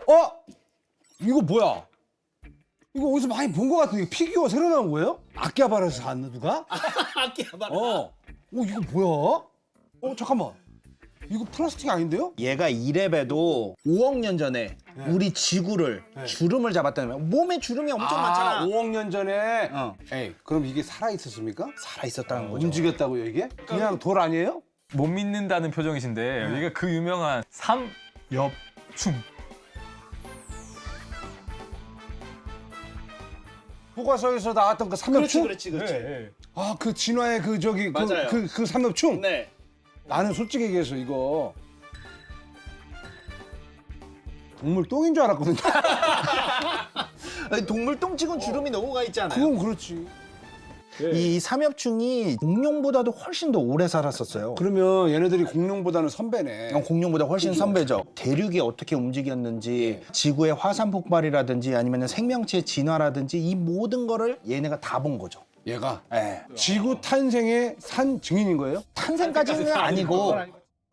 어? 이거 뭐야? 이거 어디서 많이 본 것 같은데 피규어 새로 나온 거예요? 아키하바라에서 샀나 누가? 아키하바라. 이거 뭐야? 잠깐만. 이거 플라스틱 아닌데요? 얘가 이래봬도 5억 년 전에 우리 지구를 주름을 잡았다는 거야. 몸에 주름이 엄청 많잖아. 5억 년 전에. 어. 에이, 그럼 이게 살아 있었습니까? 살아 있었다는 거죠. 움직였다고요 이게? 그냥 돌 아니에요? 못 믿는다는 표정이신데 여기가 그 유명한 삼엽충. 교과서에서 나왔던 그 삼엽충? 그렇지. 아, 그 진화의 그 저기 맞아요. 그 삼엽충? 네. 나는 솔직히 얘기해서 이거 동물 똥인 줄 알았거든요. 아니, 동물 똥치곤 주름이 너무 가 있잖아요. 그건 그렇지. 이 삼엽충이 공룡보다도 훨씬 더 오래 살았었어요. 그러면 얘네들이 공룡보다는 선배네. 공룡보다 훨씬 선배죠. 대륙이 어떻게 움직였는지, 지구의 화산 폭발이라든지 아니면 생명체의 진화라든지 이 모든 거를 얘네가 다 본 거죠. 얘가 예. 지구 탄생의 산 증인인 거예요? 탄생까지는 아니고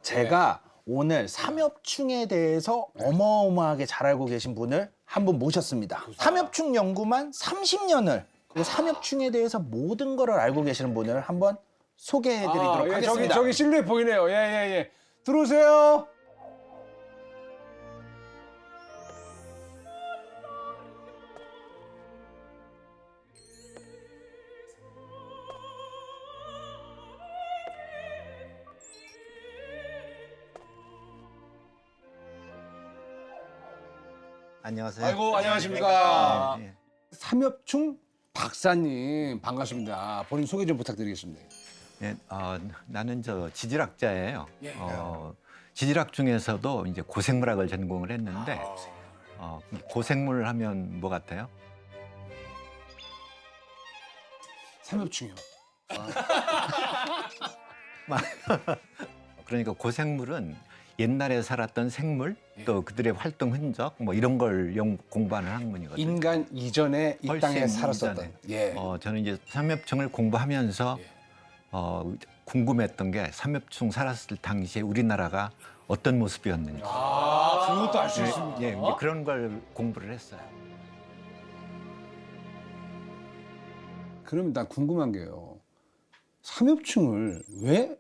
제가 오늘 삼엽충에 대해서 어마어마하게 잘 알고 계신 분을 한 분 모셨습니다. 삼엽충 연구만 30년을 그리고 삼엽충에 대해서 모든 거를 알고 계시는 분을 한번 소개해드리도록 예, 하겠습니다. 저기 실루엣 보이네요. 예. 들어오세요. 안녕하세요. 아이고, 안녕하십니까. 네, 네. 삼엽충 박사님 반갑습니다. 본인 소개 좀 부탁드리겠습니다. 네, 나는 지질학자예요. 지질학 중에서도 이제 고생물학을 전공을 했는데 고생물 하면 뭐 같아요? 삼엽충이요. 그러니까 고생물은 옛날에 살았던 생물 또 그들의 활동 흔적 뭐 이런 걸 공부하는 학문이거든요. 인간 이전에 이 땅에 훨씬 살았었던. 예. 저는 이제 삼엽충을 공부하면서 궁금했던 게 삼엽충 살았을 당시에 우리나라가 어떤 모습이었는지. 그것도 알 수 있습니다. 이제 그런 걸 공부를 했어요. 그러면 난 궁금한 게요. 삼엽충을 왜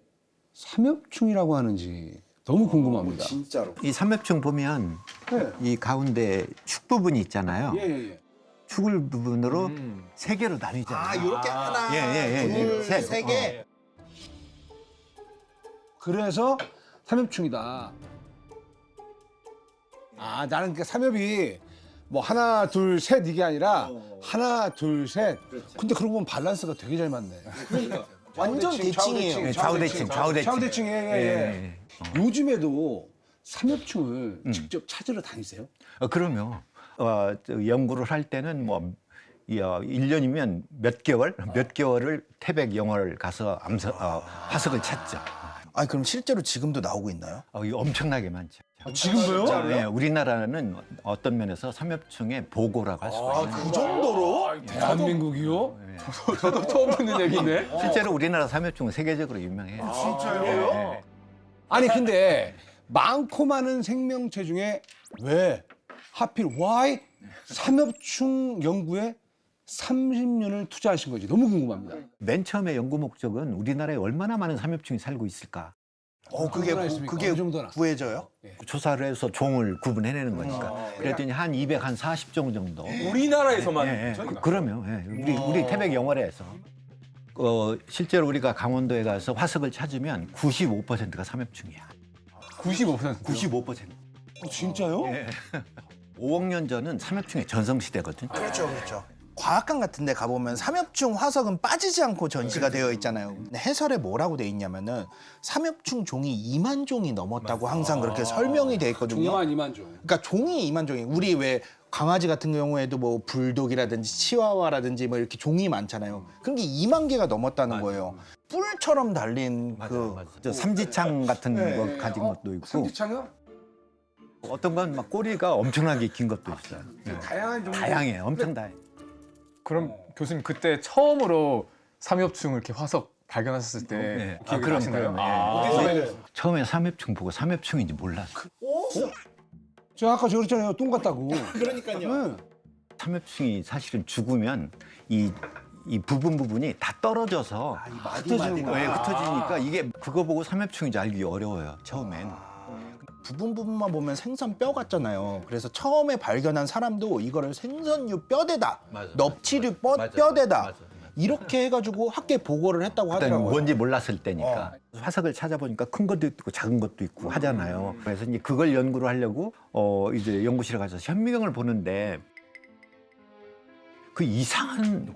삼엽충이라고 하는지 너무 궁금합니다. 진짜로. 이 삼엽충 보면 네. 이 가운데 축 부분이 있잖아요. 예. 축을 부분으로 세 개로 아, 나뉘잖아요. 이렇게 하나, 예. 둘, 셋. 세 개. 그래서 삼엽충이다. 나는 그 삼엽이 뭐 하나, 둘, 셋 이게 아니라 하나, 둘, 셋. 근데 그러고 보면 밸런스가 되게 잘 맞네. 완전 대칭이에요. 네, 좌우대칭. 좌우대칭. 예. 요즘에도 삼엽충을 직접 찾으러 다니세요? 그러면 연구를 할 때는 뭐 1년이면 몇 개월을 태백 영월 가서 화석을 찾죠. 그럼 실제로 지금도 나오고 있나요? 이거 엄청나게 많죠. 지금도요? 네, 우리나라는 어떤 면에서 삼엽충의 보고라고 할 수가 있어요. 그 정도로? 대한민국이요? 저도 처음 듣는 얘기인데. 실제로 우리나라 삼엽충은 세계적으로 유명해요. 진짜요? 아니 근데 많고 많은 생명체 중에 왜 하필 why 삼엽충 연구에 30년을 투자하신 건지 너무 궁금합니다. 맨 처음에 연구 목적은 우리나라에 얼마나 많은 삼엽충이 살고 있을까 얼마나 있습니까? 그게 어느 정도나? 구해져요? 조사를 해서 종을 구분해내는 거니까. 그랬더니 한 240종 정도. 우리나라에서만. 예. 그러면 우리 태백 영월에서 실제로 우리가 강원도에 가서 화석을 찾으면 95%가 삼엽충이야. 95%. 95%. 진짜요? 5억 년 전은 삼엽충의 전성시대거든. 그렇죠. 과학관 같은 데 가보면 삼엽충 화석은 빠지지 않고 전시가 되어 있잖아요. 근데 해설에 뭐라고 돼 있냐면은 삼엽충 종이 2만 종이 넘었다고 항상 그렇게 설명이 돼 있거든요. 종만 2만 종. 그러니까 종이 2만 종이 우리 왜 강아지 같은 경우에도 뭐 불독이라든지 치와와라든지 뭐 이렇게 종이 많잖아요. 그런 게 2만 개가 넘었다는 거예요. 뿔처럼 달린 저 삼지창 같은 거 가진 것도 있고 삼지창이요? 어떤 건 막 꼬리가 엄청나게 긴 것도 있어요. 다양한 종류. 다양해, 엄청 다양해. 그럼 교수님 그때 처음으로 삼엽충을 이렇게 화석 발견하셨을 때 기억이 그럼, 나시나요? 그럼, 예. 처음에 삼엽충 보고 삼엽충인지 몰랐어. 제가 아까 저 그랬잖아요. 똥 같다고. 그러니까요. 삼엽충이 사실은 죽으면 이 부분이 다 떨어져서 흩어지는 예, 흩어지니까 이게 그거 보고 삼엽충인지 알기 어려워요 처음엔. 부분만 보면 생선 뼈 같잖아요. 그래서 처음에 발견한 사람도 이거를 생선류 뼈대다, 맞아. 넙치류 맞아. 뼈대다 맞아. 이렇게 해가지고 학교에 보고를 했다고 그때는 하더라고요. 뭔지 몰랐을 때니까 화석을 찾아보니까 큰 것도 있고 작은 것도 있고 하잖아요. 그래서 이제 그걸 연구를 하려고 이제 연구실에 가서 현미경을 보는데 그 이상한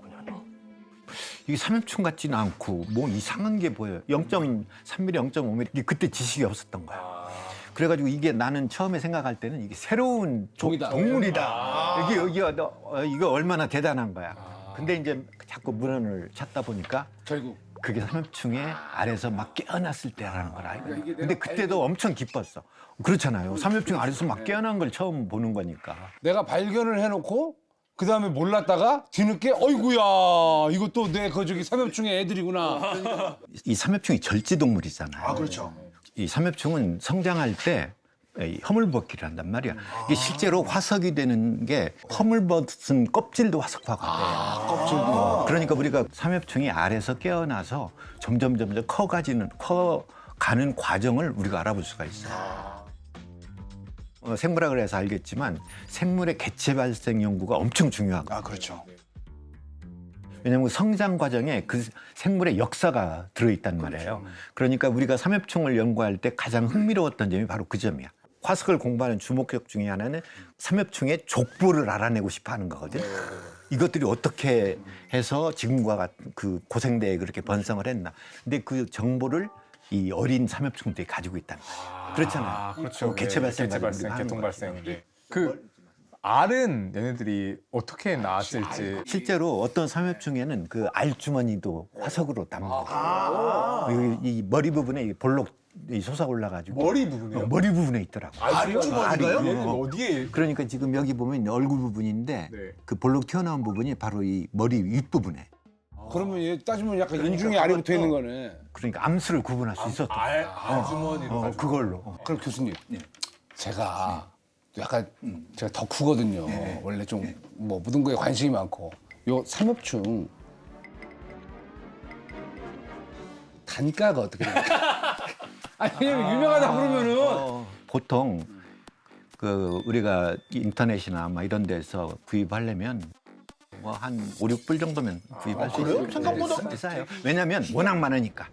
이게 삼엽충 같지는 않고 뭐 이상한 게 보여요. 0.3mm, 0.5mm 그때 지식이 없었던 거야. 그래가지고 이게 나는 처음에 생각할 때는 이게 새로운 종이다. 동물이다. 이게 얼마나 대단한 거야. 근데 이제 자꾸 문헌을 찾다 보니까 결국 그게 삼엽충의 알에서 막 깨어났을 때라는 걸 알고. 근데 그때도 엄청 기뻤어. 그렇잖아요. 삼엽충 알에서 막 깨어난 걸 처음 보는 거니까. 내가 발견을 해놓고 그 다음에 몰랐다가 뒤늦게 어이구야 이것도 내 그 저기 삼엽충의 애들이구나. 이 삼엽충이 절지동물이잖아요. 그렇죠. 이 삼엽충은 성장할 때 허물벗기를 한단 말이야. 이게 실제로 화석이 되는 게 허물벗은 껍질도 화석화가 돼. 껍질도. 그러니까 우리가 삼엽충이 알에서 깨어나서 점점 커가는 과정을 우리가 알아볼 수가 있어. 생물학을 해서 알겠지만 생물의 개체 발생 연구가 엄청 중요하고. 그렇죠. 왜냐하면 성장 과정에 그 생물의 역사가 들어있단 말이에요. 그러니까 우리가 삼엽충을 연구할 때 가장 흥미로웠던 점이 바로 그 점이야. 화석을 공부하는 주목적 중에 하나는 삼엽충의 족보를 알아내고 싶어 하는 거거든. 이것들이 어떻게 해서 지금과 같은 그 고생대에 그렇게 번성을 했나. 근데 그 정보를 이 어린 삼엽충들이 가지고 있다는 거야. 그렇잖아요. 그렇죠. 개체 발생, 개체 발생, 우리가 하는 개통 거지. 발생. 네. 그 알은 얘네들이 어떻게 나왔을지. 실제로 어떤 삼엽충에는 그 알주머니도 화석으로 담는 거예요. 이 머리 부분에 이 볼록 이 솟아 올라가지고 머리 부분이요? 머리 부분에 있더라고. 알주머니가요? 얘는 어디에? 그러니까 지금 여기 보면 얼굴 부분인데 네. 그 볼록 튀어나온 부분이 바로 이 머리 윗부분에. 그러면 얘 따지면 약간 인중에 알이 붙어 있는 거네. 그러니까 암수를 구분할 수 있었던 거예요. 알주머니로. 그걸로. 그럼 교수님, 제가 또 약간 제가 덕후거든요. 원래 좀 뭐 모든 거에 관심이 많고 요 삼엽충 단가가 어떻게 됩니까? 아니 왜냐면 유명하다 그러면은 보통 그 우리가 인터넷이나 뭐 이런 데서 구입하려면 뭐 한 5, 6불 정도면 구입할 수 있어요. 생각보다 싸요. 왜냐면 워낙 많으니까.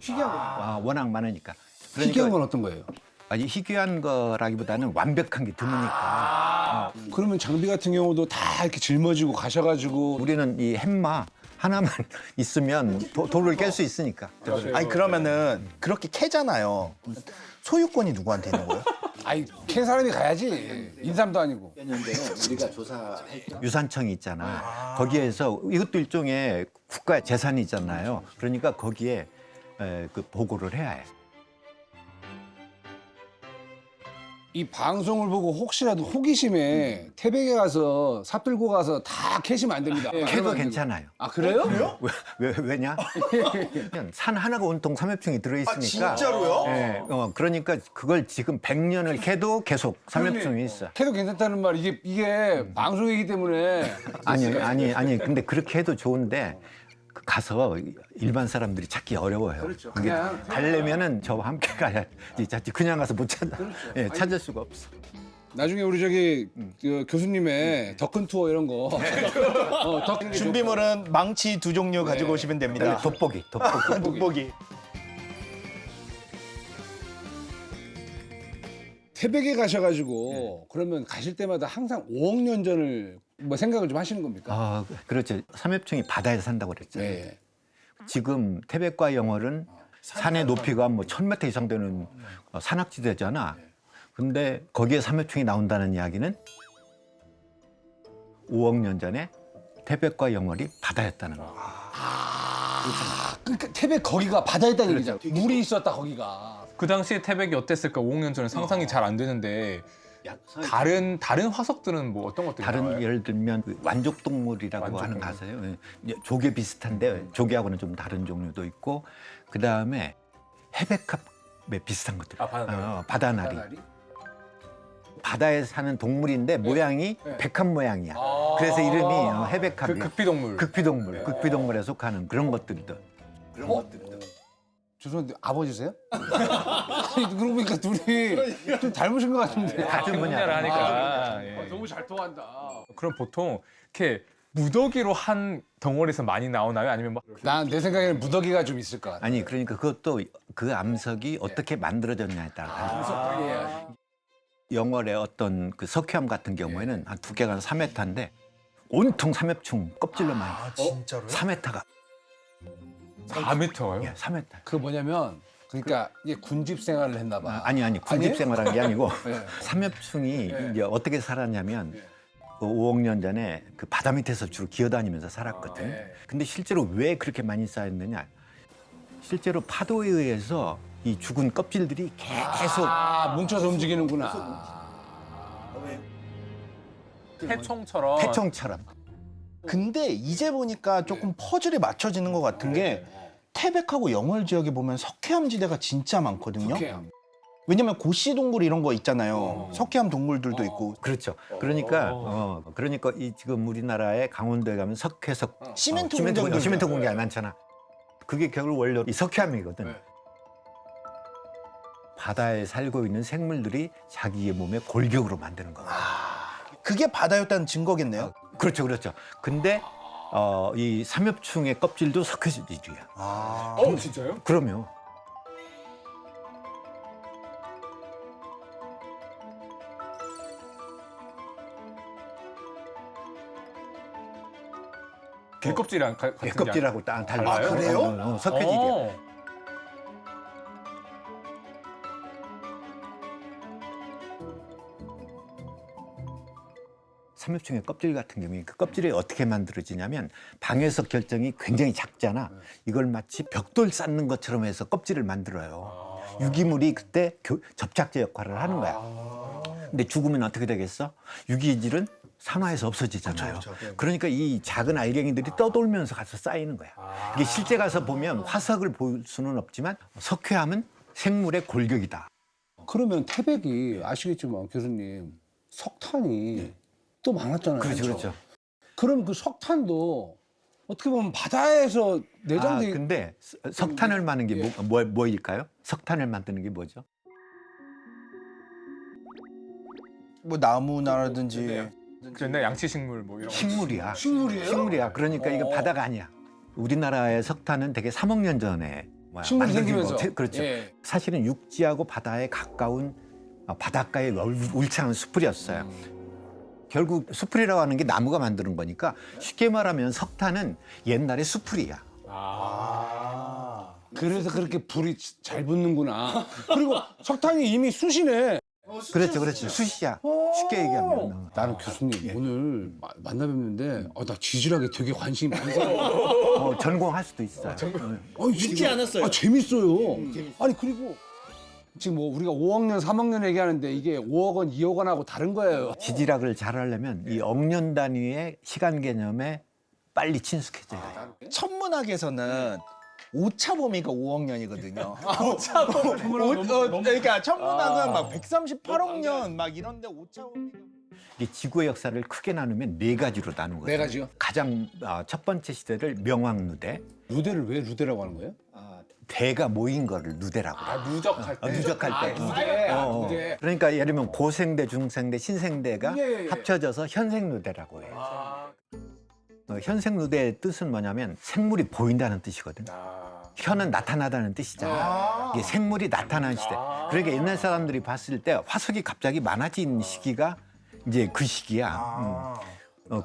워낙 많으니까. 희귀한 건 어떤 거예요? 아니 희귀한 거라기보다는 완벽한 게 드무니까. 그러면 장비 같은 경우도 다 이렇게 짊어지고 가셔가지고 우리는 이 햄마 하나만 있으면 돌을 깰 수 있으니까. 아니 그러면은 그렇게 캐잖아요. 소유권이 누구한테 있는 거예요? 아이 캔 사람이 가야지 인삼도 아니고. 유산청이 있잖아. 거기에서 이것도 일종의 국가 재산이잖아요. 그러니까 거기에 그 보고를 해야 해. 이 방송을 보고 혹시라도 호기심에 태백에 가서 삽 들고 가서 다 캐시면 안 됩니다. 캐도 괜찮아요. 아 그래요? 왜냐? 그냥 산 하나가 온통 삼엽충이 들어있으니까. 진짜로요? 예, 그러니까 그걸 지금 100년을 캐도 계속 삼엽충이 있어. 캐도 괜찮다는 말 이게 방송이기 때문에 아니. 근데 그렇게 해도 좋은데 가서 일반 사람들이 찾기 어려워요. 그렇죠. 그게 그냥 가려면은 저와 함께 가야지. 그냥 가서 못 찾아. 그렇죠. 예, 찾을 수가 없어. 나중에 우리 저기 그 교수님의 덕큰 투어 이런 거 준비물은 망치 2종류 가지고 오시면 됩니다. 돋보기. 돋보기. 태백에 가셔가지고 그러면 가실 때마다 항상 5억 년 전을 뭐 생각을 좀 하시는 겁니까? 그렇죠. 삼엽충이 바다에 산다고 그랬잖아요. 네. 지금 태백과 영월은 산의 높이가 뭐 1000m 이상 되는 산악지대잖아. 근데 거기에 삼엽충이 나온다는 이야기는 5억 년 전에 태백과 영월이 바다였다는 거. 그러니까 태백 거기가 바다였다는 얘기잖아. 물이 있었다 거기가. 그 당시에 태백이 어땠을까? 5억 년 전에 상상이 잘 안 되는데 다른 화석들은 뭐 어떤 것들이 다른 나와요? 예를 들면 그 완족동물이라고 하는 거 아세요? 조개 비슷한데 조개하고는 좀 다른 종류도 있고 그 다음에 해백합에 비슷한 것들. 바다나리. 바다나리. 바다에 사는 동물인데 모양이 백합 모양이야. 아. 그래서 이름이 해백합이야. 극비동물. 극비동물에 속하는 그런 것들이든. 그런 것들이든. 죄송한데 아버지세요? 아니 그러고 보니까 둘이 좀 닮으신 것 같은데. 같은 분야를 분야를 하니까. 예. 너무 잘 통한다. 그럼 보통 이렇게 무더기로 한 덩어리에서 많이 나오나요? 아니면 뭐 난 내 생각에는 무더기가 좀 있을 것 같아. 아니 그러니까 그것도 그 암석이 어떻게 만들어졌냐에 따라 영월의 어떤 그 석회암 같은 경우에는 한 두께가 3m인데 온통 삼엽충 껍질로 많이. 진짜로요? 3m가. 4m가요? 예, 3m. 그 뭐냐면 그러니까 이게 군집 생활을 했나 봐. 아니 군집 생활한 게 아니고 예. 삼엽충이 이제 어떻게 살았냐면 그 5억 년 전에 그 바다 밑에서 주로 기어다니면서 살았거든. 근데 실제로 왜 그렇게 많이 쌓였느냐? 실제로 파도에 의해서 이 죽은 껍질들이 계속 뭉쳐서 움직이는구나. 해총처럼. 태청처럼. 근데 이제 보니까 조금 퍼즐이 맞춰지는 것 같은 게 태백하고 영월 지역에 보면 석회암 지대가 진짜 많거든요. 석회암. 왜냐면 고씨 동굴 이런 거 있잖아요. 석회암 동굴들도 있고 그렇죠. 그러니까 그러니까 이 지금 우리나라의 강원도에 가면 석회석 시멘트 공장들 시멘트 공장이 많잖아. 그게 결국 원래 이 석회암이거든. 바다에 살고 있는 생물들이 자기의 몸에 골격으로 만드는 거야. 그게 바다였다는 증거겠네요. 그렇죠. 근데 이 삼엽충의 껍질도 석회질이야. 진짜요? 그럼요. 개껍질이랑 같은 게 껍질하고 딱 달라요. 달라요? 그래요? 석회질이야. 삼엽충의 껍질 같은 경우에 그 껍질이 어떻게 만들어지냐면 방해석 결정이 굉장히 작잖아. 이걸 마치 벽돌 쌓는 것처럼 해서 껍질을 만들어요. 유기물이 그때 접착제 역할을 하는 거야. 근데 죽으면 어떻게 되겠어? 유기질은 산화해서 없어지잖아요. 그러니까 이 작은 알갱이들이 떠돌면서 가서 쌓이는 거야. 이게 실제 가서 보면 화석을 볼 수는 없지만 석회암은 생물의 골격이다. 그러면 태백이 아시겠지만 교수님 석탄이 또 많았잖아요. 그렇죠. 그럼 그 석탄도 어떻게 보면 바다에서 내장돼. 근데 석탄을 만드는 게 뭐일까요? 석탄을 만드는 게 뭐죠? 뭐 나무나라든지 그랬나 양치식물 뭐 이런 거. 식물이야. 식물이에요? 식물이야. 그러니까 이거 바다가 아니야. 우리나라의 석탄은 되게 3억 년 전에 식물이 만들어진 생기면서. 거. 그렇죠. 예. 사실은 육지하고 바다에 가까운 바닷가에 울창한 수풀이었어요. 결국 수풀이라고 하는 게 나무가 만드는 거니까 쉽게 말하면 석탄은 옛날에 수풀이야. 그래서 그렇게 불이 잘 붙는구나. 그리고 석탄이 이미 숯이네. 그렇죠. 수시야. 쉽게 얘기하면. 나는 교수님 오늘 만나 뵙는데 나 지질하게 되게 관심이 많아요. 전공할 수도 있어요. 믿지 않았어요. 재밌어요. 아니 그리고 지금 뭐 우리가 5억 년, 3억 년 얘기하는데 이게 5억 원, 2억 원하고 다른 거예요. 지질학을 잘 하려면 이 억년 단위의 시간 개념에 빨리 친숙해져야 돼요. 천문학에서는 오차 범위가 5억 년이거든요. 오차 범위. 그러니까 천문학은 막 138억 년 막 이런데 오차 범위가 이 지구의 역사를 크게 나누면 네 가지로 나누는 거예요. 네 가지요? 가장 첫 번째 시대를 명왕누대, 루데를 왜 루데라고 하는 거예요? 대가 모인 거를 누대라고 그래요. 누적할 때. 누적할 때. 누대. 누대. 그러니까 예를 들면 고생대, 중생대, 신생대가 예. 합쳐져서 현생누대라고 해요. 현생누대의 뜻은 뭐냐면 생물이 보인다는 뜻이거든. 현은 나타나다는 뜻이잖아. 이게 생물이 나타나는 시대. 그러니까 옛날 사람들이 봤을 때 화석이 갑자기 많아진 시기가 이제 그 시기야.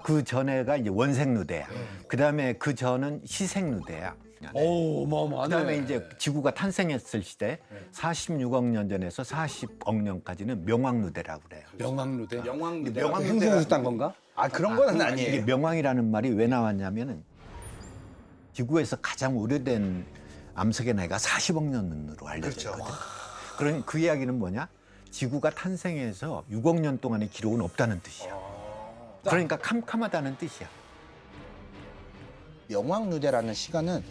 그 전에가 이제 원생누대야. 그 다음에 그 전은 시생누대야. 오, 어마어마하네. 그다음에 이제 지구가 탄생했을 시대 46억 년 전에서 40억 년까지는 명왕누대라고 그래요. 명왕루대. 명왕누대가 행성에서 딴 건가? 그런 건 이게 아니에요. 명왕이라는 말이 왜 나왔냐면은 지구에서 가장 오래된 암석의 나이가 40억 년으로 알려져 있거든. 그런 그 이야기는 뭐냐? 지구가 탄생해서 6억 년 동안의 기록은 없다는 뜻이야. 그러니까 캄캄하다는 뜻이야. 명왕누대라는 시간은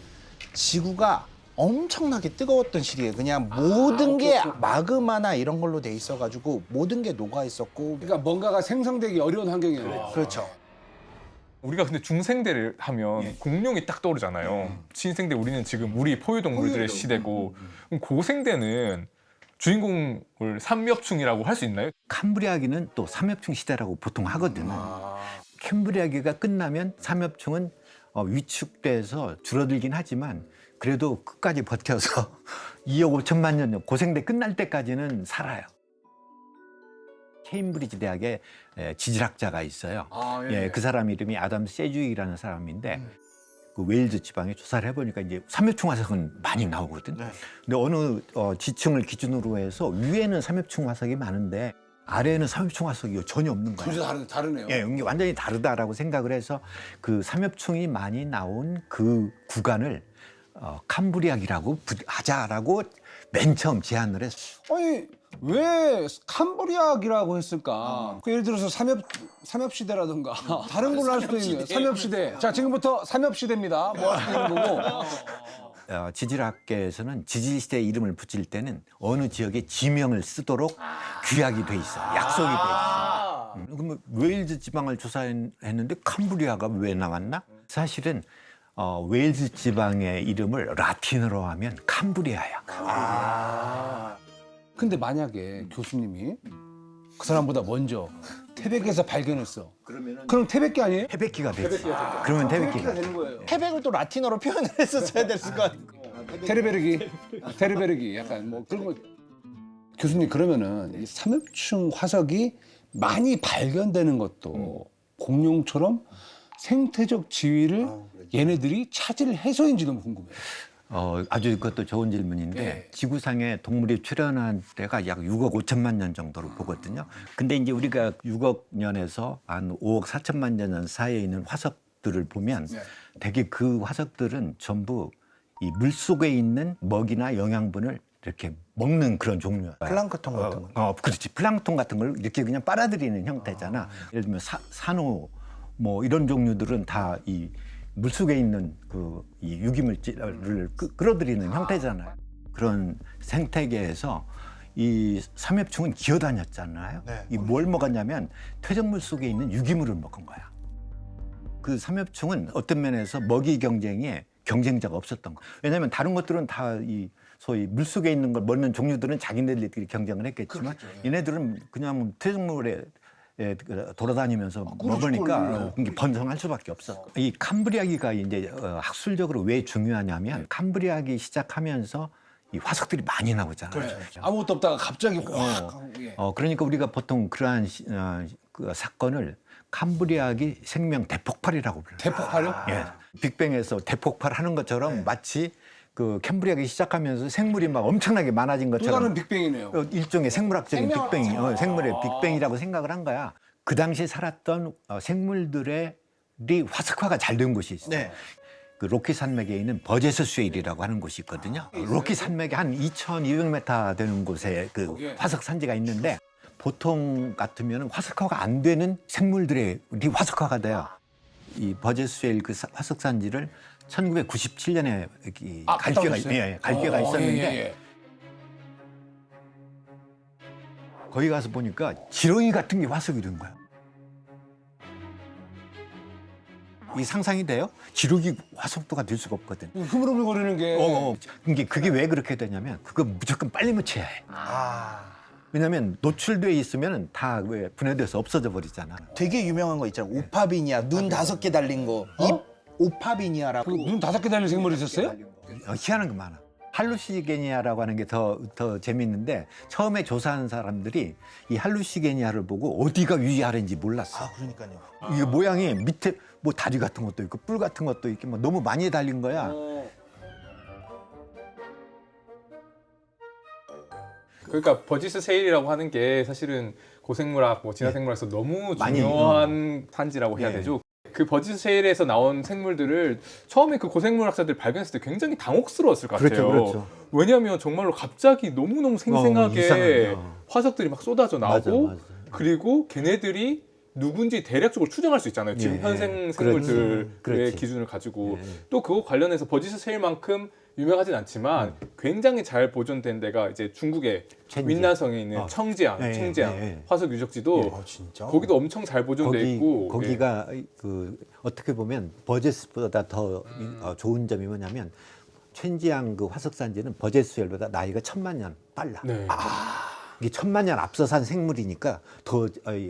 지구가 엄청나게 뜨거웠던 시기에 그냥 모든 게 마그마나 이런 걸로 돼 있어가지고 모든 게 녹아 있었고. 그러니까 뭔가가 생성되기 어려운 환경이에요. 그렇죠. 우리가 근데 중생대를 하면 공룡이 딱 떠오르잖아요. 신생대 우리는 지금 우리 포유동물들의 시대고 그럼 고생대는 주인공을 삼엽충이라고 할 수 있나요? 캄브리아기는 또 삼엽충 시대라고 보통 하거든요. 캄브리아기가 끝나면 삼엽충은 위축돼서 줄어들긴 하지만 그래도 끝까지 버텨서 2억 5천만 년 고생대 끝날 때까지는 살아요. 케임브리지 대학에 지질학자가 있어요. 그 사람 이름이 아담 세주이라는 사람인데 그 웨일즈 지방에 조사를 해보니까 이제 삼엽충 화석은 많이 나오거든. 근데 어느 지층을 기준으로 해서 위에는 삼엽충 화석이 많은데 아래에는 삼엽충 화석이 전혀 없는 거예요. 둘이 다르네요. 예, 이게 완전히 다르다라고 생각을 해서 그 삼엽충이 많이 나온 그 구간을 캄브리아기라고 하자라고 맨 처음 제안을 했어요. 아니 왜 캄브리아기라고 했을까? 그 예를 들어서 삼엽시대라든가 다른 걸로 할 수도 있는 삼엽시대. 자 지금부터 삼엽시대입니다. 뭐 할 수도 있는 거고. 지질학계에서는 지질시대 이름을 붙일 때는 어느 지역에 지명을 쓰도록 규약이 돼 있어요. 약속이 돼 있어요. 그러면 웨일즈 지방을 조사했는데 캄브리아가 왜 나왔나? 사실은 웨일즈 지방의 이름을 라틴어로 하면 캄브리아야. 근데 만약에 교수님이 그 사람보다 먼저 태백에서 발견했어. 그럼 태백기 아니에요? 태백기가 되지. 그러면 태백기가 되는 거예요. 태백을 또 라틴어로 표현을 했었어야 됐을 것 같아요. 테르베르기 약간 뭐 그런 거. 교수님 그러면은 이 삼엽충 화석이 많이 발견되는 것도 공룡처럼 생태적 지위를 얘네들이 차지를 해서인지 너무 궁금해요. 아주 그것도 좋은 질문인데 지구상에 동물이 출현한 때가 약 6억 5천만 년 정도로 보거든요. 근데 이제 우리가 6억 년에서 한 5억 4천만 년 사이에 있는 화석들을 보면 대개 그 화석들은 전부 이 물속에 있는 먹이나 영양분을 이렇게 먹는 그런 종류예요. 플랑크톤 같은 거. 그렇지. 플랑크톤 같은 걸 이렇게 그냥 빨아들이는 형태잖아. 예를 들면 산호 뭐 이런 종류들은 다 이 물속에 있는 이 유기물질을 끌어들이는 형태잖아요. 그런 생태계에서 이 삼엽충은 기어다녔잖아요. 이 뭘 먹었냐면 퇴적물 속에 있는 유기물을 먹은 거야. 그 삼엽충은 어떤 면에서 먹이 경쟁에 경쟁자가 없었던 거예요. 왜냐하면 다른 것들은 다 이 소위 물속에 있는 걸 먹는 종류들은 자기네들끼리 경쟁을 했겠지만 얘네들은 그냥 퇴적물에 돌아다니면서 먹으니까 이게 번성할 수밖에 없었고. 이 캄브리아기가 이제 학술적으로 왜 중요하냐면 캄브리아기 시작하면서 이 화석들이 많이 나오잖아요. 아무것도 없다가 갑자기 확. 그러니까 우리가 보통 그러한 그 사건을 캄브리아기 생명 대폭발이라고 불러요. 대폭발요? 예. 빅뱅에서 대폭발하는 것처럼 마치 그 캠브리아기 시작하면서 생물이 막 엄청나게 많아진 또 것처럼 다른 빅뱅이네요. 일종의 생물학적인 빅뱅이 생물의 빅뱅이라고 생각을 한 거야. 그 당시에 살았던 생물들의 화석화가 잘 된 곳이 있어요. 그 로키 산맥에 있는 버제스 쉐일이라고 하는 곳이 있거든요. 로키 산맥에 한 2,200m 되는 곳에 그 화석 산지가 있는데 보통 같으면 화석화가 안 되는 생물들의 화석화가 돼요. 이 버제스 쉐일 그 화석 산지를 1997년에 갈게가 있었는데 거기 가서 보니까 지렁이 같은 게 화석이 된 거야. 이 상상이 돼요? 지렁이 화석도가 될 수가 없거든. 흐물흐물거리는 게. 그게 왜 그렇게 되냐면 그거 무조건 빨리 묻혀야 해. 왜냐면 노출돼 있으면 다 왜 분해돼서 없어져 버리잖아. 되게 유명한 거 있잖아. 오파비니아 눈 5개 달린 거. 오파비니아라고. 눈 5개 달린 생물이 있었어요? 희한한 거 많아. 할루시게니아라고 하는 게 더 재밌는데 처음에 조사한 사람들이 이 할루시게니아를 보고 어디가 위아래인지 몰랐어. 그러니까요. 이게 모양이 밑에 뭐 다리 같은 것도 있고 뿔 같은 것도 있고 뭐 너무 많이 달린 거야. 그러니까 버지스 세일이라고 하는 게 사실은 고생물학, 뭐 진화생물학에서 너무 많이, 중요한 산지라고 해야 되죠. 그 버지스 세일에서 나온 생물들을 처음에 그 고생물학자들 발견했을 때 굉장히 당혹스러웠을 것 같아요. 그렇죠. 왜냐하면 정말로 갑자기 너무너무 생생하게 이상하게. 화석들이 막 쏟아져 나오고 맞아. 그리고 걔네들이 누군지 대략적으로 추정할 수 있잖아요. 지금 현생 생물들의 그렇지. 기준을 가지고 또 그거 관련해서 버지스 세일만큼 유명하진 않지만 굉장히 잘 보존된 데가 이제 중국의 첸지. 윈난성에 있는 청지양, 네, 청지양 네, 네. 화석 유적지도 아, 진짜? 거기도 엄청 잘 보존돼 있고 거기가 그 어떻게 보면 버제스보다 더 좋은 점이 뭐냐면 첸지양 그 화석산지는 버제스열보다 나이가 1000만 년 빨라. 네. 이게 1000만 년 앞서 산 생물이니까 더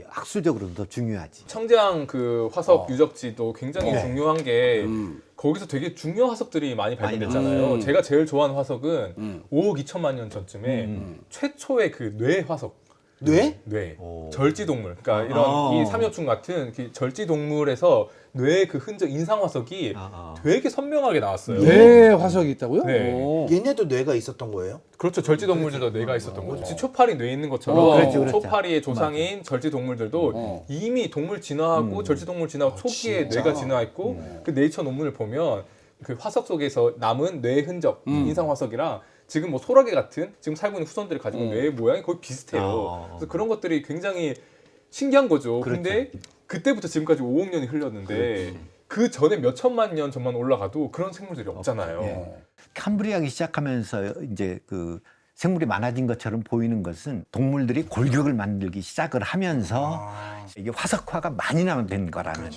학술적으로는 더 중요하지. 청지양 그 화석 유적지도 굉장히 네. 중요한 게 거기서 되게 중요한 화석들이 많이 발견됐잖아요. 제가 제일 좋아하는 화석은 5억 2천만 년 전쯤에 최초의 그 뇌 화석. 뇌? 뇌. 오. 절지 동물. 그러니까 이런 이 삼엽충 같은 그 절지 동물에서 뇌의 그 흔적 인상 화석이 되게 선명하게 나왔어요. 뇌 화석이 있다고요? 네. 오. 얘네도 뇌가 있었던 거예요? 그렇죠. 절지 동물들도 뇌가 있었던 거죠. 초파리 뇌 있는 것처럼 그렇죠, 그렇죠. 초파리의 조상인 절지 동물들도 이미 동물 진화하고 절지 동물 진화 초기에 뇌가 진화했고 그 네이처 논문을 보면 그 화석 속에서 남은 뇌 흔적, 인상 화석이랑 지금 뭐 소라게 같은 지금 살고 있는 후손들이 가지고 있는 뇌의 모양이 거의 비슷해요. 그래서 그런 것들이 굉장히 신기한 거죠. 그렇죠. 근데 그때부터 지금까지 5억 년이 흘렀는데 그 전에 몇 천만 년 전만 올라가도 그런 생물들이 없잖아요. 캄브리아기 시작하면서 이제 그 생물이 많아진 것처럼 보이는 것은 동물들이 골격을 만들기 시작을 하면서 이게 화석화가 많이 된 거라는.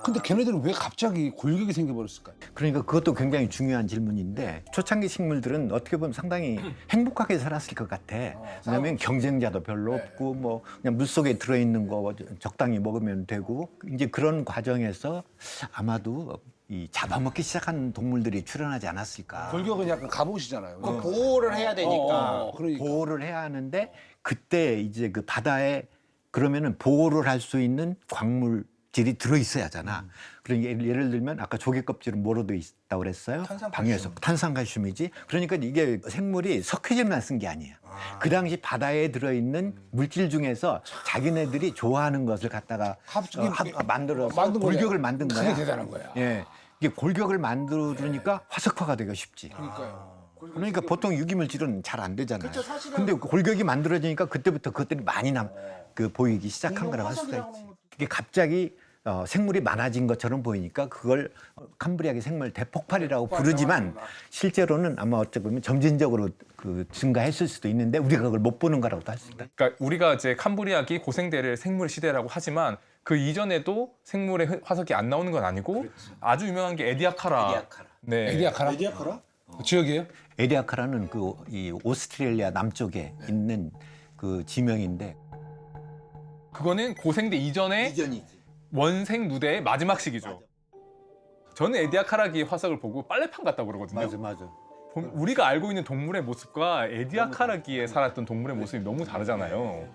근데 걔네들은 왜 갑자기 골격이 생겨버렸을까요? 그러니까 그것도 굉장히 중요한 질문인데 초창기 식물들은 어떻게 보면 상당히 행복하게 살았을 것 같아. 왜냐하면 경쟁자도 별로 없고 뭐 그냥 물속에 들어있는 거 적당히 먹으면 되고 이제 그런 과정에서 아마도 이 잡아먹기 시작한 동물들이 출현하지 않았을까. 골격은 약간 갑옷이잖아요. 보호를 해야 되니까. 그러니까. 보호를 해야 하는데 그때 이제 그 바다에 그러면은 보호를 할 수 있는 광물질이 들어 있어야 하잖아. 그러니까 예를 들면 아까 조개 껍질은 뭐로 돼 있다고 그랬어요? 방에서 탄산칼슘이지. 그러니까 이게 생물이 석회질만 쓴 게 아니에요. 그 당시 바다에 들어 있는 물질 중에서 자기네들이 좋아하는 것을 갖다가 갑자기 만들어서 만든 거네. 골격을 만든 거야. 그게 대단한 거야. 예. 이게 골격을 만들어주니까 화석화가 되기가 쉽지. 그러니까 보통 유기물질은 잘 안 되잖아요. 근데 골격이 만들어지니까 그때부터 그것들이 많이 보이기 시작한 거라고 할 수가 있지. 그게 갑자기 생물이 많아진 것처럼 보이니까 그걸 캄브리아기 생물 대폭발이라고 부르지만 실제로는 아마 어찌 보면 점진적으로 증가했을 수도 있는데 우리가 그걸 못 보는 거라고도 할 수 있다. 그러니까 우리가 이제 캄브리아기 고생대를 생물 시대라고 하지만 그 이전에도 생물의 화석이 안 나오는 건 아니고 아주 유명한 게 에디아카라. 네. 에디아카라? 지역이에요? 에디아카라는 이 오스트레일리아 남쪽에 있는 그 지명인데 그거는 고생대 이전에 원생 누대의 마지막 시기죠. 저는 에디아카라기 화석을 보고 빨래판 같다고 그러거든요. 맞아. 우리가 알고 있는 동물의 모습과 에디아카라기에 살았던 동물의 모습이 너무 다르잖아요.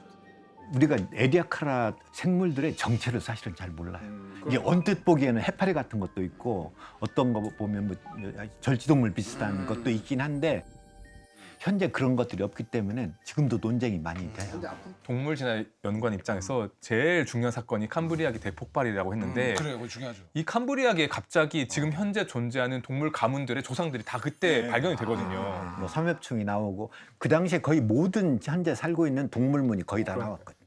우리가 에디아카라 생물들의 정체를 사실은 잘 몰라요. 이게 언뜻 보기에는 해파리 같은 것도 있고 어떤 거 보면 뭐 절지동물 비슷한 것도 있긴 한데 현재 그런 것들이 없기 때문에 지금도 논쟁이 많이 돼요. 동물진화 연구원 입장에서 제일 중요한 사건이 캄브리아기 대폭발이라고 했는데 그래요, 그거 중요하죠. 이 캄브리아기에 갑자기 지금 현재 존재하는 동물 가문들의 조상들이 다 그때 발견이 되거든요. 뭐 삼엽충이 나오고 그 당시에 거의 모든 현재 살고 있는 동물문이 거의 다 나왔거든요.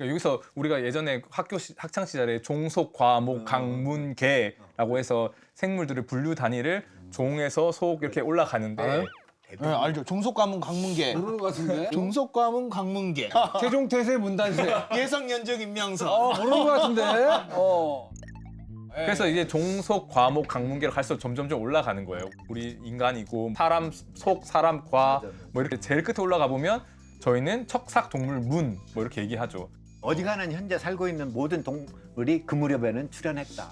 그러니까 여기서 우리가 예전에 학창 시절에 종속, 과목, 강문계라고 해서 생물들의 분류 단위를 종에서 속 이렇게 올라가는데 네, 알죠. 종속과문 강문계. 모르는 것 같은데? 종속과문 강문계. 태종태세 문단세. 예성연적 임명서. 모르는 것 같은데? 그래서 이제 종속, 과목, 강문계로 갈수록 점점점 올라가는 거예요. 우리 인간이고 사람 속, 사람 과 뭐 이렇게 제일 끝에 올라가 보면 저희는 척삭 동물 문 뭐 이렇게 얘기하죠. 어디 가나 현재 살고 있는 모든 동물이 그 무렵에는 출현했다.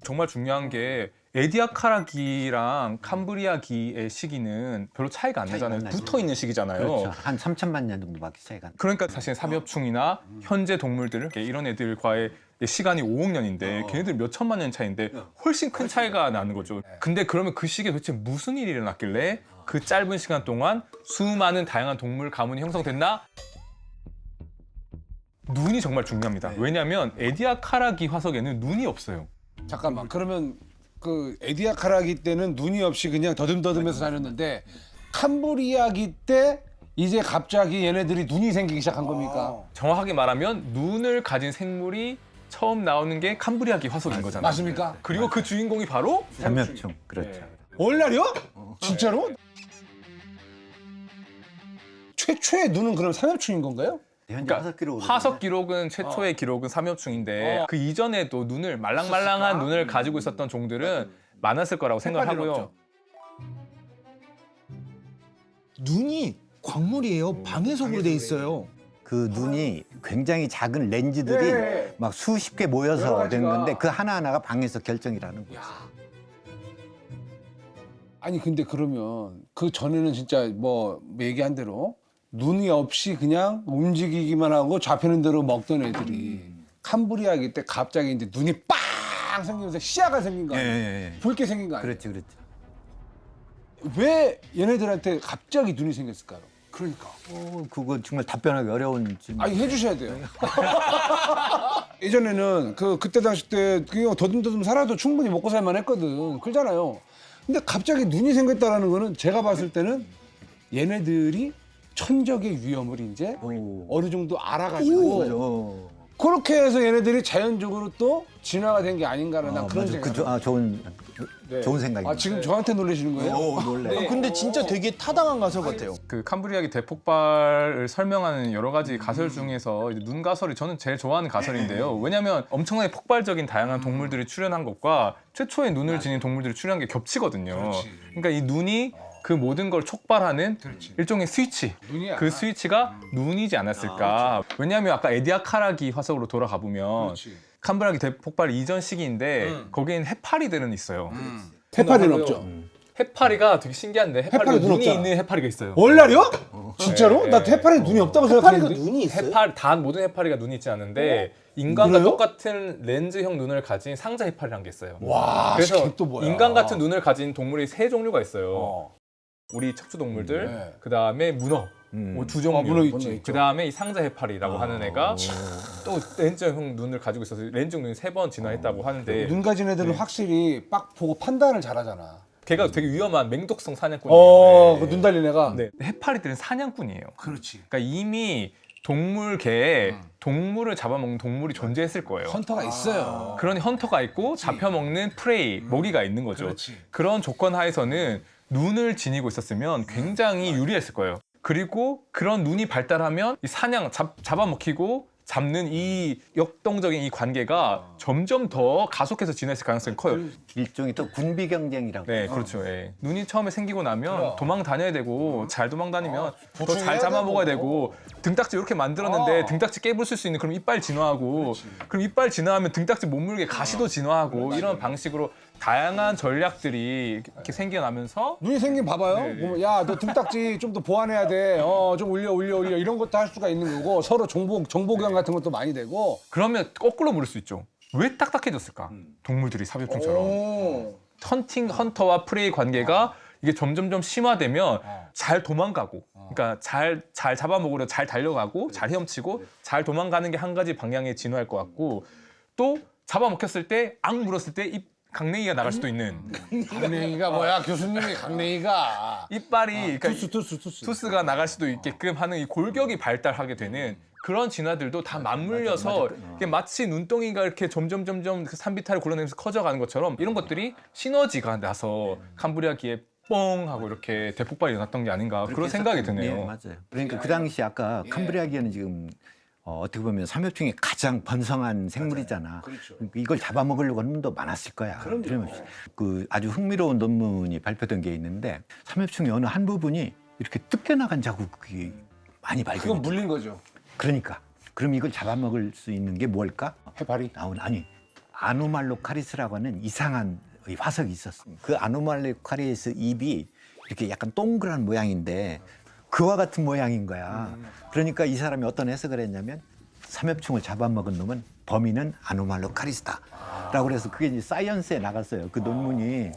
정말 중요한 게 에디아카라기랑 캄브리아기의 시기는 별로 차이가 안 나잖아요. 안 나죠. 붙어 있는 시기잖아요. 그렇죠. 한 3천만 년 정도밖에 차이가 안 나요. 그러니까 사실 삼엽충이나 현재 동물들 이런 애들과의 시간이 5억 년인데 걔네들 몇 천만 년 차이인데 훨씬 큰 차이가 나는 거죠. 근데 그러면 그 시기에 도대체 무슨 일이 일어났길래 그 짧은 시간 동안 수많은 다양한 동물 가문이 형성됐나? 눈이 정말 중요합니다. 왜냐하면 에디아카라기 화석에는 눈이 없어요. 잠깐만, 그러면 그 에디아카라기 때는 눈이 없이 그냥 더듬더듬해서 다녔는데 캄브리아기 때 이제 갑자기 얘네들이 눈이 생기기 시작한 겁니까? 정확하게 말하면 눈을 가진 생물이 처음 나오는 게 캄브리아기 화석인 거잖아요. 맞습니까? 그리고 그 주인공이 바로 삼엽충. 그렇죠. 월날이요? 진짜로? 최초의 눈은 그럼 삼엽충인 건가요? 현재 그러니까 화석 기록으로 화석 기록은 최초의 기록은 삼엽충인데 그 이전에도 눈을 말랑말랑한 눈을 가지고 있었던 종들은 많았을 거라고 생각을 헷갈리는 하고요. 없죠. 눈이 광물이에요. 방해석으로 돼 있어요. 그 눈이 굉장히 작은 렌즈들이 네. 막 수십 개 여러 모여서 가지가. 된 건데 그 하나하나가 방에서 결정이라는 거예요. 아니 근데 그러면 그 전에는 진짜 뭐 얘기한 대로 눈이 없이 그냥 움직이기만 하고 잡히는 대로 먹던 애들이 캄브리아기 때 갑자기 이제 눈이 빵 생기면서 시야가 생긴 거 아니에요? 붉게 생긴 거 아니에요? 그렇지, 그렇지. 왜 얘네들한테 갑자기 눈이 생겼을까요? 그러니까. 그거 정말 답변하기 어려운 질문. 아니 해주셔야 돼요. 예전에는 그때 당시 때 그냥 더듬더듬 살아도 충분히 먹고 살만 했거든. 그러잖아요. 근데 갑자기 눈이 생겼다라는 거는 제가 봤을 때는 얘네들이 천적의 위험을 이제 오. 어느 정도 알아가지고 맞아. 그렇게 해서 얘네들이 자연적으로 또 진화가 된 게 아닌가라는 난 그런 맞아. 생각. 좋은 생각입니다. 아 지금 저한테 놀라시는 거예요? 오, 놀래. 근데 진짜 되게 타당한 가설 같아요. 그 캄브리아기 대폭발을 설명하는 여러 가지 가설 중에서 이제 눈 가설이 저는 제일 좋아하는 가설인데요. 왜냐하면 엄청나게 폭발적인 다양한 동물들이 출현한 것과 최초의 눈을 지닌 동물들이 출현한 게 겹치거든요. 그러니까 이 눈이 그 모든 걸 촉발하는 일종의 스위치. 눈이야. 그 스위치가 눈이지 않았을까. 왜냐하면 아까 에디아카라기 화석으로 돌아가 보면 캄브리아기 대폭발 이전 시기인데 거기엔 해파리들은 있어요. 해파리는 없죠. 해파리가 되게 신기한데 해파리 해파리가 눈 눈이 없잖아. 있는 해파리가 있어요. 월날이요? 진짜로? 네, 나 네. 해파리 눈이 없다고 해파리가 생각했는데. 눈이 있어요? 단 모든 해파리가 눈이 있지 않은데 인간과 그래요? 똑같은 렌즈형 눈을 가진 상자 해파리라는 게 있어요. 와, 그래서 걔또 뭐야? 인간 같은 눈을 가진 동물이 세 종류가 있어요. 어. 우리 척추 동물들, 네. 그 다음에 문어, 두 종류. 문어 있지. 그 다음에 이 상자 해파리라고 하는 애가 또 렌즈형 눈을 가지고 있어서 렌즈형 눈이 3번 진화했다고 하는데 눈 가진 애들은 네. 확실히 빡 보고 판단을 잘하잖아. 걔가 되게 위험한 맹독성 사냥꾼이에요. 그 눈 달린 애가. 네. 해파리들은 사냥꾼이에요. 그렇지. 그러니까 이미 동물계에 동물을 잡아먹는 동물이 존재했을 거예요. 헌터가 있어요. 그런 헌터가 있고 잡혀먹는 프레이, 먹이가 있는 거죠. 그렇지. 그런 조건 하에서는 눈을 지니고 있었으면 굉장히 유리했을 거예요. 그리고 그런 눈이 발달하면 이 사냥, 잡아먹히고 잡는 이 역동적인 이 관계가 점점 더 가속해서 진화했을 가능성이 커요. 일종의 또 군비 경쟁이라고. 네, 그렇죠. 예. 눈이 처음에 생기고 나면 도망 다녀야 되고 잘 도망 다니면 더 보충해야 잘 잡아먹어야 되고. 되고 등딱지 이렇게 만들었는데 등딱지 깨부술 수 있는 그럼 이빨 진화하고 그럼 이빨 진화하면 등딱지 못 물게 가시도 진화하고 이런 방식으로 다양한 전략들이 이렇게 생겨나면서 눈이 생긴 봐봐요. 네, 네. 보면 야, 너 등딱지 좀 더 보완해야 돼. 좀 올려 이런 것도 할 수가 있는 거고 서로 정보 교환 같은 것도 많이 되고. 그러면 거꾸로 물을 수 있죠. 왜 딱딱해졌을까? 동물들이 삽입충처럼. 오. 헌터와 프레이 관계가 이게 점점점 심화되면 잘 도망가고 그러니까 잘 잡아먹으려 잘 달려가고 잘 헤엄치고 잘 도망가는 게 한 가지 방향에 진화할 것 같고 또 잡아먹혔을 때 악 물었을 때 입 강냉이가 나갈 수도 있는 강냉이가 뭐야? 교수님이 강냉이가. 이빨이 그러니까 투스. 투스가 나갈 수도 있게끔 하는 이 골격이 발달하게 되는 그런 진화들도 다 맞물려서 이게 마치 눈덩이가 이렇게 점점 그 산비탈을 굴러내면서 커져가는 것처럼 이런 것들이 시너지가 나서 캄브리아기에 뻥 하고 이렇게 대폭발이 일어났던 게 아닌가 그런 생각이 드네요. 네, 맞아요. 그러니까 그 당시 아까 캄브리아기에는 지금 어떻게 보면 삼엽충이 가장 번성한 생물이잖아. 그러니까 이걸 잡아먹으려고 하는 놈도 많았을 거야. 틀림없이. 그 아주 흥미로운 논문이 발표된 게 있는데 삼엽충의 어느 한 부분이 이렇게 뜯겨나간 자국이 많이 발견이 그건 돼. 물린 거죠. 그러니까 그럼 이걸 잡아먹을 수 있는 게 뭘까? 해파리. 아니 아노말로카리스라고 하는 이상한 이 화석이 있었습니다. 그 아노말로카리스 입이 이렇게 약간 동그란 모양인데 그와 같은 모양인 거야. 그러니까 이 사람이 어떤 해석을 했냐면 삼엽충을 잡아먹은 놈은 범인은 아노말로카리스다. 라고 그래서 그게 이제 사이언스에 나갔어요. 그 논문이.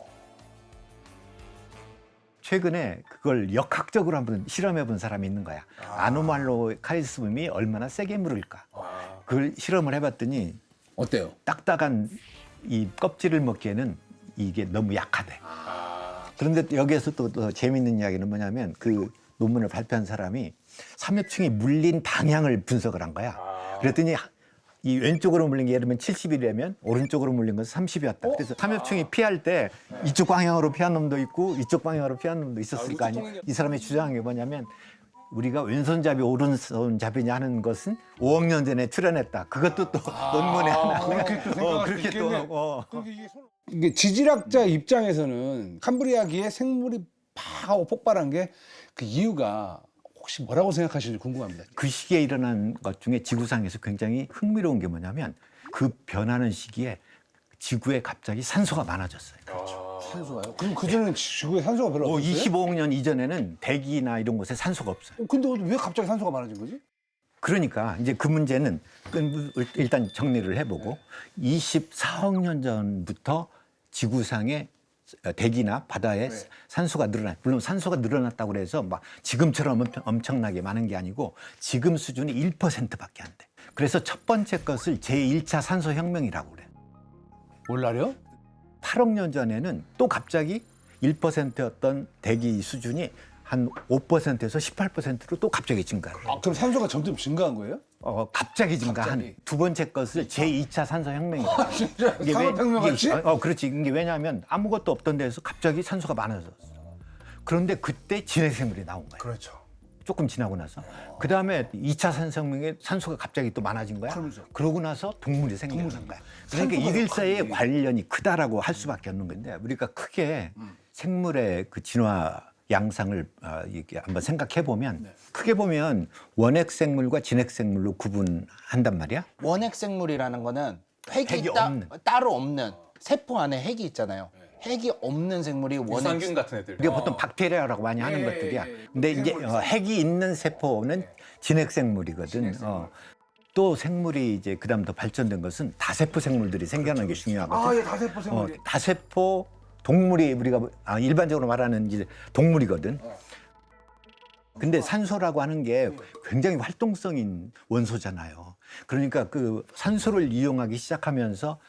최근에 그걸 역학적으로 한번 실험해 본 사람이 있는 거야. 아노말로카리스범이 얼마나 세게 물을까. 그걸 실험을 해봤더니 어때요? 딱딱한 이 껍질을 먹기에는 이게 너무 약하대. 그런데 여기에서 또 재미있는 이야기는 뭐냐면 그 논문을 발표한 사람이 삼엽충이 물린 방향을 분석을 한 거야. 그랬더니 이 왼쪽으로 물린 게 예를 들면 70이라면 오른쪽으로 물린 건 30이었다. 그래서 삼엽충이 피할 때 이쪽 방향으로 피한 놈도 있고 이쪽 방향으로 피한 놈도 있었을 거 아니야. 이 사람이 주장한 게 뭐냐면 우리가 왼손잡이 오른손잡이냐 하는 것은 5억 년 전에 출현했다. 그것도 또 논문에 하나. 그렇게 또 이게 지질학자 입장에서는 캄브리아기에 생물이 팍 하고 폭발한 게 그 이유가 혹시 뭐라고 생각하시는지 궁금합니다. 그 시기에 일어난 것 중에 지구상에서 굉장히 흥미로운 게 뭐냐면 그 변하는 시기에 지구에 갑자기 산소가 많아졌어요. 산소가요? 그럼 그전에는 지구에 산소가 별로 없었어요? 25억 년 이전에는 대기나 이런 곳에 산소가 없어요. 근데 왜 갑자기 산소가 많아진 거지? 그러니까 이제 그 문제는 일단 정리를 해보고 24억 년 전부터 지구상에 대기나 바다에 산소가 늘어나. 물론 산소가 늘어났다고 그래서 막 지금처럼 엄청나게 많은 게 아니고 지금 수준이 1%밖에 안 돼. 그래서 첫 번째 것을 제1차 산소혁명이라고 그래. 몰라요? 8억 년 전에는 또 갑자기 1%였던 대기 수준이 한 5%에서 18%로 또 갑자기 증가를 해요. 그럼 산소가 점점 증가한 거예요? 갑자기 증가한 갑자기. 두 번째 것을 제2차 산소혁명이다. 진짜 산업혁명 같이? 그렇지. 이게 왜냐하면 아무것도 없던 데서 갑자기 산소가 많아졌어. 그런데 그때 진핵생물이 나온 거야. 그렇죠. 조금 지나고 나서. 그 다음에 2차 산소혁명에 산소가 갑자기 또 많아진 거야. 그러면서. 그러고 나서 동물이 생겨난 거야. 그러니까 이들 사이에 관련이 크다라고 할 수밖에 없는 건데 우리가 크게 생물의 그 진화 양상을 이렇게 한번 생각해 보면 크게 보면 원핵 생물과 진핵 생물로 구분한단 말이야. 원핵 생물이라는 거는 핵이 핵이 없는. 따로 없는 세포 안에 핵이 있잖아요. 핵이 없는 생물이 원핵. 유산균 같은 애들. 우리가 보통 박테리아라고 많이 하는 것들이야. 근데 이제 핵이 있는 세포는 진핵 생물이거든. 또 생물이 이제 그다음 더 발전된 것은 다세포 생물들이 생겨나는 게 중요하거든. 다세포 생물이. 다세포 동물이 우리가 일반적으로 말하는 이제 동물이거든. 근데 산소라고 하는 게 굉장히 활동성인 원소잖아요. 그러니까 그 산소를 이용하기 시작하면서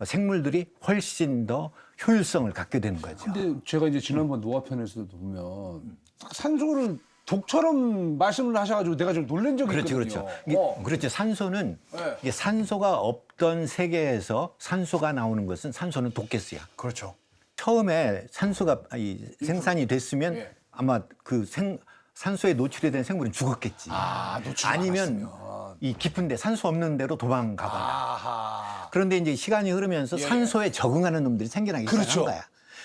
생물들이 훨씬 더 효율성을 갖게 되는 거죠. 근데 제가 이제 지난번 노화편에서도 보면 산소를 독처럼 말씀을 하셔가지고 내가 좀 놀란 적이 그렇죠, 있거든요. 그렇죠. 그렇죠. 산소는 네. 이게 산소가 없던 세계에서 산소가 나오는 것은 산소는 독가스야. 그렇죠. 처음에 산소가 생산이 됐으면 예. 아마 그 산소에 노출이 된 생물은 죽었겠지. 노출 아니면 이 깊은데 산소 없는 데로 도망가 봐요. 아하. 그런데 이제 시간이 흐르면서 산소에 적응하는 놈들이 생겨나기 그렇죠. 시작한 거야.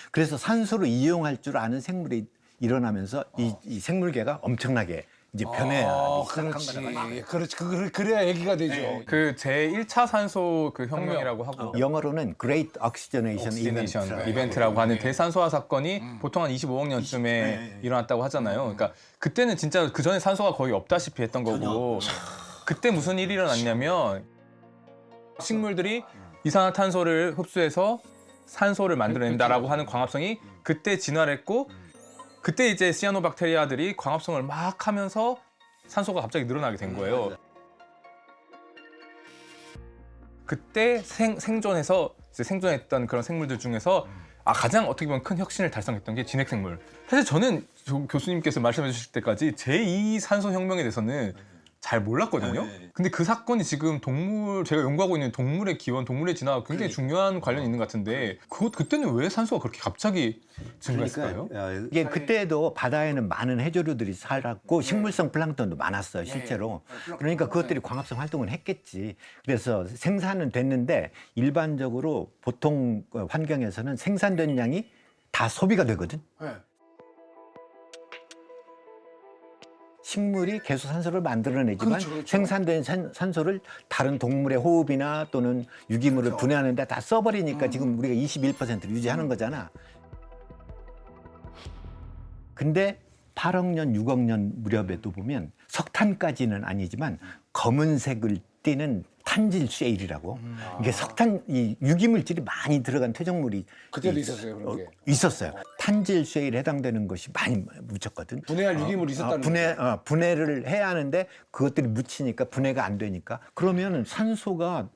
그래서 산소를 이용할 줄 아는 생물이 일어나면서 이 생물계가 엄청나게 이제 변해야 시작한 거야. 그렇지. 그래야 얘기가 되죠. 그 제1차 산소 그 혁명이라고 하고 영어로는 Great Oxygenation 오시네이션 Event. 이벤트라고 하는 대산소화 사건이 보통 한 25억 년쯤에 일어났다고 하잖아요. 그러니까 그때는 진짜 그 전에 산소가 거의 없다시피 했던 거고 그때 무슨 일이 일어났냐면 식물들이 이산화탄소를 흡수해서 산소를 만들어낸다라고 하는 광합성이 그때 진화를 했고 그때 이제 시아노박테리아들이 광합성을 막 하면서 산소가 갑자기 늘어나게 된 거예요. 그때 생존해서 이제 생존했던 그런 생물들 중에서 가장 어떻게 보면 큰 혁신을 달성했던 게 진핵생물. 사실 저는 교수님께서 말씀해 주실 때까지 제2 산소혁명에 대해서는 잘 몰랐거든요. 근데 그 사건이 지금 제가 연구하고 있는 동물의 기원, 동물의 진화가 굉장히 중요한 관련이 있는 것 같은데 그때는 왜 산소가 그렇게 갑자기 증가했을까요? 그러니까 이게 그때도 바다에는 많은 해조류들이 살았고 식물성 플랑크톤도 많았어요, 실제로. 그러니까 그것들이 광합성 활동을 했겠지. 그래서 생산은 됐는데 일반적으로 보통 환경에서는 생산된 양이 다 소비가 되거든. 식물이 계속 산소를 만들어내지만 그렇죠. 생산된 산소를 다른 동물의 호흡이나 또는 유기물을 분해하는 데 다 써버리니까 지금 우리가 21%를 유지하는 거잖아. 근데 8억 년, 6억 년 무렵에도 보면 석탄까지는 아니지만 검은색을 띠는 탄질 쉐일이라고 이게 이 유기물질이 많이 들어간 퇴적물이 그때도 있었어요, 그런 게. 있었어요. 탄질 쉐일에 해당되는 것이 많이 묻혔거든. 분해할 유기물이 있었다는 거죠. 분해를 해야 하는데 그것들이 묻히니까 분해가 안 되니까 그러면 산소가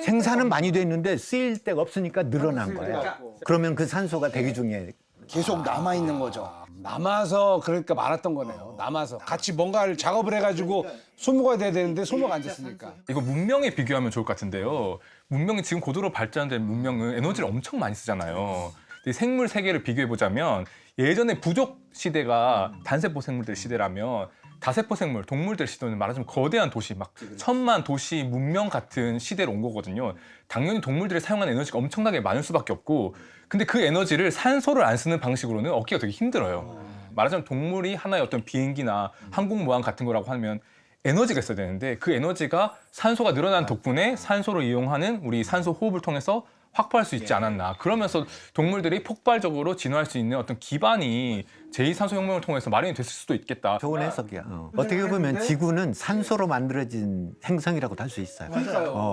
생산은 많이 됐는데 쓰일 데가 없으니까 늘어난 거예요. 그러면 그 산소가 대기 중에 계속 남아 있는 거죠. 남아서 그러니까 많았던 거네요. 남아서 같이 뭔가를 작업을 해가지고 소모가 돼야 되는데 소모가 안 됐으니까. 이거 문명에 비교하면 좋을 것 같은데요. 문명이 지금 고도로 발전된 문명은 에너지를 엄청 많이 쓰잖아요. 근데 생물 세계를 비교해 보자면 예전에 부족 시대가 단세포 생물들 시대라면 다세포 생물, 동물들 시대는 말하자면 거대한 도시, 막 천만 도시 문명 같은 시대로 온 거거든요. 당연히 동물들이 사용하는 에너지가 엄청나게 많을 수밖에 없고, 근데 그 에너지를 산소를 안 쓰는 방식으로는 얻기가 되게 힘들어요. 말하자면 동물이 하나의 어떤 비행기나 항공모함 같은 거라고 하면 에너지가 있어야 되는데 그 에너지가 산소가 늘어난 덕분에 산소를 이용하는 우리 산소 호흡을 통해서 확보할 수 있지 않았나. 그러면서 동물들이 폭발적으로 진화할 수 있는 어떤 기반이 제2산소혁명을 통해서 마련이 됐을 수도 있겠다. 좋은 해석이야. 어떻게 보면 지구는 산소로 만들어진 행성이라고도 할 수 있어요.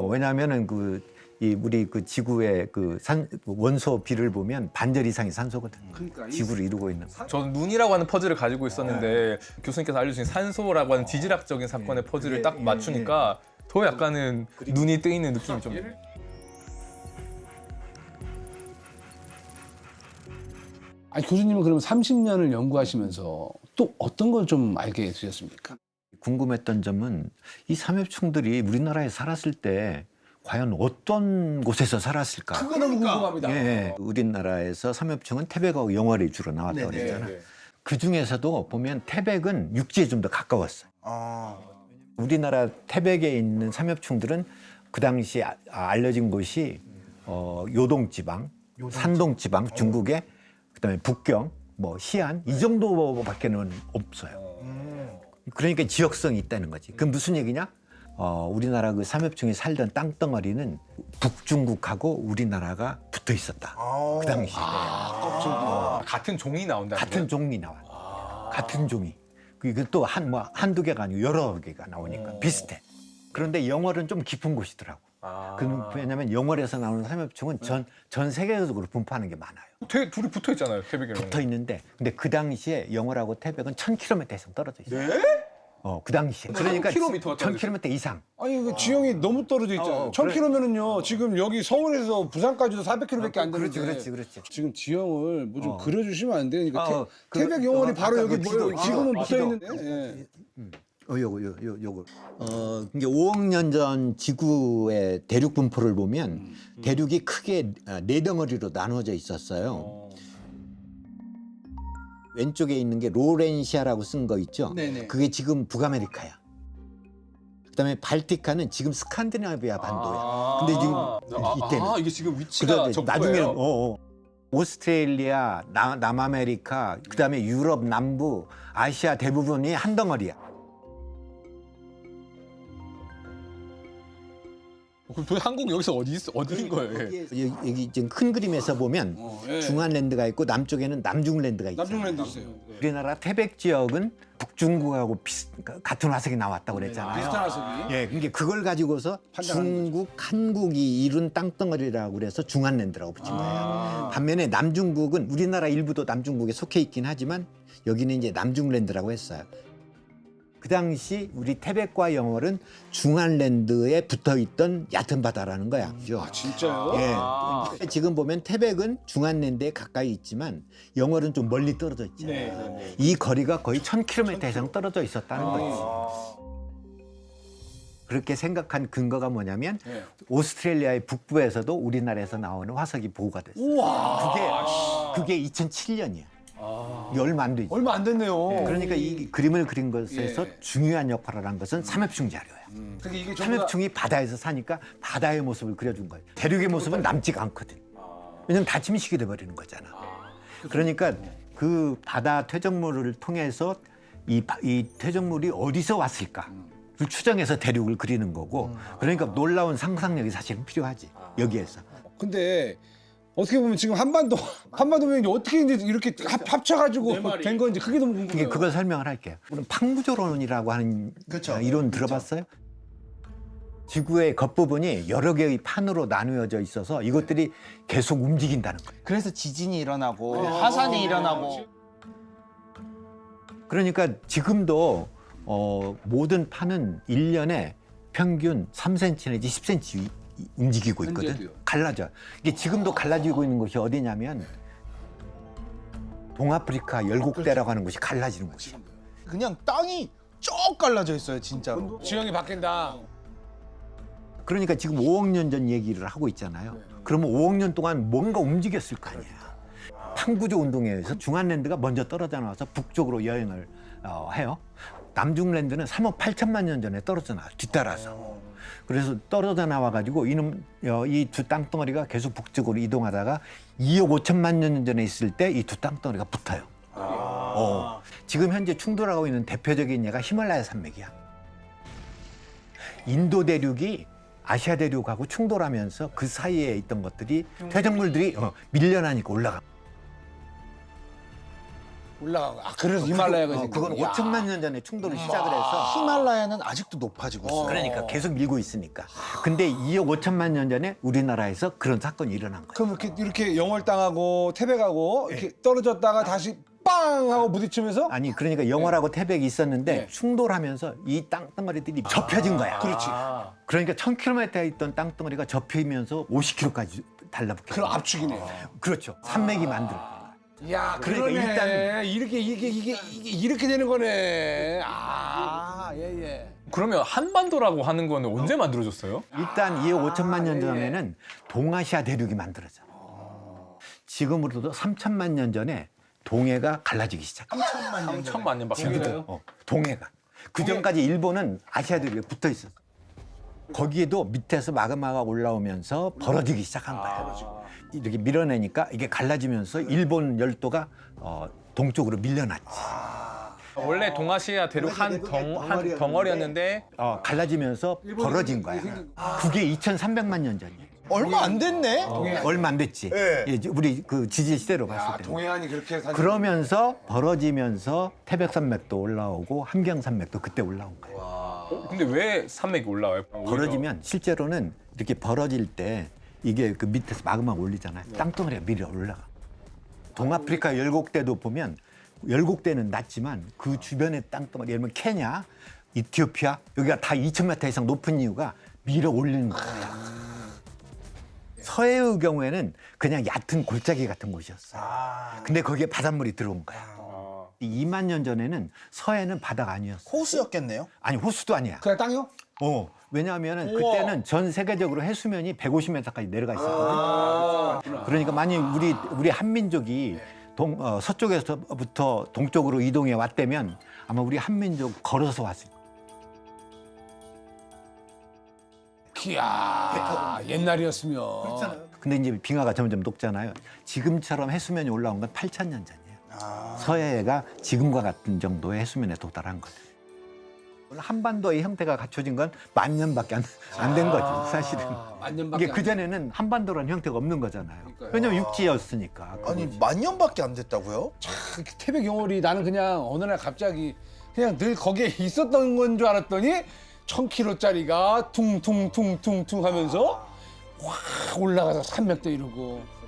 왜냐하면은 우리 그 지구의 원소 비를 보면 반절 이상이 산소거든. 지구를 이루고 있는. 저는 눈이라고 하는 퍼즐을 가지고 있었는데 교수님께서 알려주신 산소라고 하는 지질학적인 사건의 퍼즐을 딱 맞추니까 더 약간은 눈이 뜨이는 느낌이 좀. 아니 교수님은 그러면 30년을 연구하시면서 또 어떤 걸 좀 알게 되셨습니까? 궁금했던 점은 이 삼엽충들이 우리나라에 살았을 때 과연 어떤 곳에서 살았을까? 그거 너무 궁금합니다. 예, 우리나라에서 삼엽충은 태백하고 영월이 주로 나왔다고 그랬잖아. 그 중에서도 보면 태백은 육지에 좀 더 가까웠어요. 우리나라 태백에 있는 삼엽충들은 그 당시 알려진 곳이 요동지방, 산동지방, 중국의 그다음에 북경, 뭐 시안 이 정도밖에는 없어요. 그러니까 지역성이 있다는 거지. 그 무슨 얘기냐? 우리나라 그 삼엽충이 살던 땅덩어리는 북중국하고 우리나라가 붙어 있었다. 그 당시에. 같은 종이 나온다는 같은 종이 나와. 같은 종이. 그게 또 한두 개가 아니고 여러 개가 나오니까 비슷해. 그런데 영월은 좀 깊은 곳이더라고. 왜냐면 영월에서 나오는 삼엽충은 전 세계적으로 분포하는 게 많아요. 되게 둘이 붙어 있잖아요, 태백이랑. 붙어 있는데, 근데 그 당시에 영월하고 태백은 1000km 이상 떨어져 있어요. 네? 그 당시에. 그러니까 1000km 이상. 아니 그 지형이 너무 떨어져 있잖아요. 1000km면은요 지금 여기 서울에서 부산까지도 400km밖에 안 되는데. 그렇지. 지금 지형을 뭐 좀 그려주시면 안 돼요? 그러니까 태백 그, 영월이 바로 아까 여기 그 뭐예요? 지도, 지금은 지도. 붙어 있는데. 요거. 이게 5억 년 전 지구의 대륙 분포를 보면 대륙이 크게 네 덩어리로 나눠져 있었어요. 왼쪽에 있는 게 로렌시아라고 쓴 거 있죠? 네네. 그게 지금 북아메리카야. 그다음에 발티카는 지금 스칸디나비아 반도야. 근데 지금 이때는 이게 지금 위치가 그다음에 나중에는 오스트레일리아, 남아메리카, 그다음에 유럽 남부, 아시아 대부분이 한 덩어리야. 그럼 도대체 한국 여기서 어디인 거예요? 여기 지금 큰 그림에서 보면 중안랜드가 있고 남쪽에는 남중랜드가 있어요. 남중랜드 있어요. 우리나라 태백 지역은 북중국하고 같은 화석이 나왔다고 그랬잖아요. 비슷한 화석이. 예, 그러니까 그걸 가지고서 판단하는 중국, 한국이 이룬 땅덩어리라고 그래서 중안랜드라고 붙인 거예요. 반면에 남중국은 우리나라 일부도 남중국에 속해 있긴 하지만 여기는 이제 남중랜드라고 했어요. 그 당시 우리 태백과 영월은 중안랜드에 붙어있던 얕은 바다라는 거야. 그죠? 진짜요? 예. 지금 보면 태백은 중안랜드에 가까이 있지만 영월은 좀 멀리 떨어져 있잖아요. 이 거리가 거의 1000km 이상 떨어져 있었다는 거지. 그렇게 생각한 근거가 뭐냐면 오스트레일리아의 북부에서도 우리나라에서 나오는 화석이 보고가 됐어요. 그게 2007년이야. 얼마 안 되지. 얼마 안 됐네요. 그러니까 이 그림을 그린 것에서 중요한 역할을 한 것은 삼엽충 자료야. 그러니까 이게 전부 다 삼엽충이 바다에서 사니까 바다의 모습을 그려준 거예요. 대륙의 모습은 남지가 않거든. 왜냐면 다치면 시게 돼버리는 거잖아. 그러니까 그 바다 퇴적물을 통해서 이 퇴적물이 어디서 왔을까? 를 추정해서 대륙을 그리는 거고. 그러니까 놀라운 상상력이 사실은 필요하지. 여기에서. 근데 어떻게 보면 지금 한반도 보면 어떻게 이제 이렇게 합쳐가지고 된 건지 그게 너무 궁금해요. 그걸 설명을 할게요. 우리는 팡구조론이라고 하는 이론 들어봤어요? 지구의 겉부분이 여러 개의 판으로 나누어져 있어서 이것들이 계속 움직인다는 거예요. 그래서 지진이 일어나고 화산이 일어나고. 그러니까 지금도 모든 판은 1년에 평균 3cm 내지 10cm 움직이고 있거든. 현재도요? 갈라져. 이게 지금도 갈라지고 있는 곳이 어디냐면 동아프리카 열국대라고 하는 곳이 갈라지는 곳이야. 그냥 땅이 쭉 갈라져 있어요, 진짜로. 지형이 바뀐다. 그러니까 지금 5억 년 전 얘기를 하고 있잖아요. 그러면 5억 년 동안 뭔가 움직였을 거 아니야. 판구조 운동에 의해서 중한랜드가 먼저 떨어져 나와서 북쪽으로 여행을 해요. 남중랜드는 3억 8천만 년 전에 떨어져 나와 뒤따라서. 그래서 떨어져 나와가지고 이 두 땅덩어리가 계속 북쪽으로 이동하다가 2억 5천만 년 전에 있을 때 이 두 땅덩어리가 붙어요. 지금 현재 충돌하고 있는 대표적인 예가 히말라야 산맥이야. 인도 대륙이 아시아 대륙하고 충돌하면서 그 사이에 있던 것들이 퇴적물들이 밀려나니까 올라가. 올라가고. 그래서 히말라야가 지금. 그건 야. 5천만 년 전에 충돌을 시작을 해서 히말라야는 아직도 높아지고 있어요. 그러니까 계속 밀고 있으니까. 근데 2억 5천만 년 전에 우리나라에서 그런 사건이 일어난 거예요. 그럼 이렇게 영월당하고 태백하고 이렇게 떨어졌다가 다시 빵 하고 부딪히면서 아니 그러니까 영월하고 태백이 있었는데 네. 충돌하면서 이 땅덩어리들이 접혀진 거야. 그렇지. 그러니까 1000km에 있던 땅덩어리가 접히면서 50km까지 달라붙게. 그런 압축이네. 그렇죠. 산맥이 만들어. 야, 그러니까 그러네. 일단- 이렇게 되는 거네. 예. 그러면 한반도라고 하는 거는 언제 만들어졌어요? 일단 2억 5천만 년 전에는 동아시아 대륙이 만들어져. 지금으로도 3천만 년 전에 동해가 갈라지기 시작해. 3천만 년 밖에 안 돼요. 동해가. 그 전까지 일본은 아시아 대륙에 붙어 있었어. 거기에도 밑에서 마그마가 올라오면서 벌어지기 시작한 거야. 이렇게 밀어내니까 이게 갈라지면서 일본 열도가 동쪽으로 밀려났지. 원래 동아시아 대륙 한 덩어리였는데 갈라지면서 벌어진 거야. 그게 2,300만 년 전이에요. 얼마 안 됐네. 얼마 안 됐지. 네. 예, 우리 그 지질 시대로 봤을 때. 동해안이 그렇게 그러면서 벌어지면서 태백산맥도 올라오고 함경산맥도 그때 올라온 거예요. 근데 왜 산맥이 올라와요? 벌어지면 실제로는 이렇게 벌어질 때 이게 그 밑에서 마그마가 올리잖아요. 땅덩어리가 밀어 올라가. 동아프리카 열곡대도 보면 열곡대는 낮지만 그 주변의 땅덩어리, 예를 들면 케냐, 이티오피아 여기가 다 2,000m 이상 높은 이유가 밀어 올리는 거예요. 서해의 경우에는 그냥 얕은 골짜기 같은 곳이었어. 근데 거기에 바닷물이 들어온 거야. 2만 년 전에는 서해는 바다가 아니었어. 호수였겠네요. 아니 호수도 아니야. 그냥 땅이요? 왜냐하면은 그때는 전 세계적으로 해수면이 150m까지 내려가 있었거든요. 그러니까 만약 우리 한민족이 서쪽에서부터 동쪽으로 이동해 왔다면 아마 우리 한민족 걸어서 왔을 거예요. 이야, 옛날이었으면. 근데 이제 빙하가 점점 녹잖아요. 지금처럼 해수면이 올라온 건 8,000년 전이에요. 서해가 지금과 같은 정도의 해수면에 도달한 거죠. 한반도의 형태가 갖춰진 건 10,000년밖에 안 된 거지, 사실은. 만년밖에 이게 그전에는 한반도라는 형태가 없는 거잖아요. 그러니까요. 왜냐면 육지였으니까. 아니, 10,000년밖에 안 됐다고요? 태백 영월이 나는 그냥 어느 날 갑자기 그냥 늘 거기에 있었던 건 줄 알았더니 1,000km짜리가 퉁퉁퉁퉁퉁 하면서 확 올라가서 산맥도 이루고.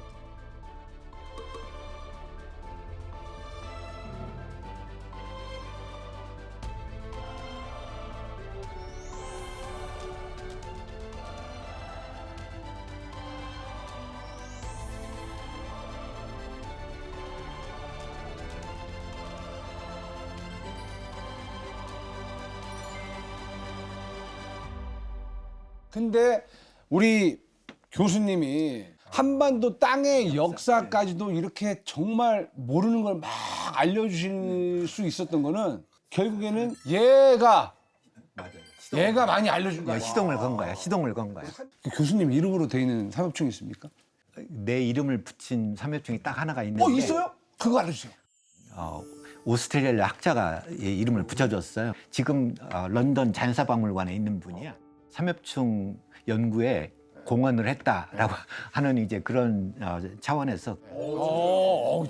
근데 우리 교수님이 한반도 땅의 역사까지도 이렇게 정말 모르는 걸 막 알려주실 수 있었던 거는 결국에는 얘가 많이 알려준 거야. 시동을 건 거야. 시동을 건 거야. 교수님 이름으로 돼 있는 삼엽충 있습니까? 내 이름을 붙인 삼엽충이 딱 하나가 있는데. 있어요? 그거 알려주세요. 오스트레일리아 학자가 이름을 붙여줬어요. 지금 런던 자연사박물관에 있는 분이야. 삼엽충 연구에 공헌을 했다라고 하는 이제 그런 차원에서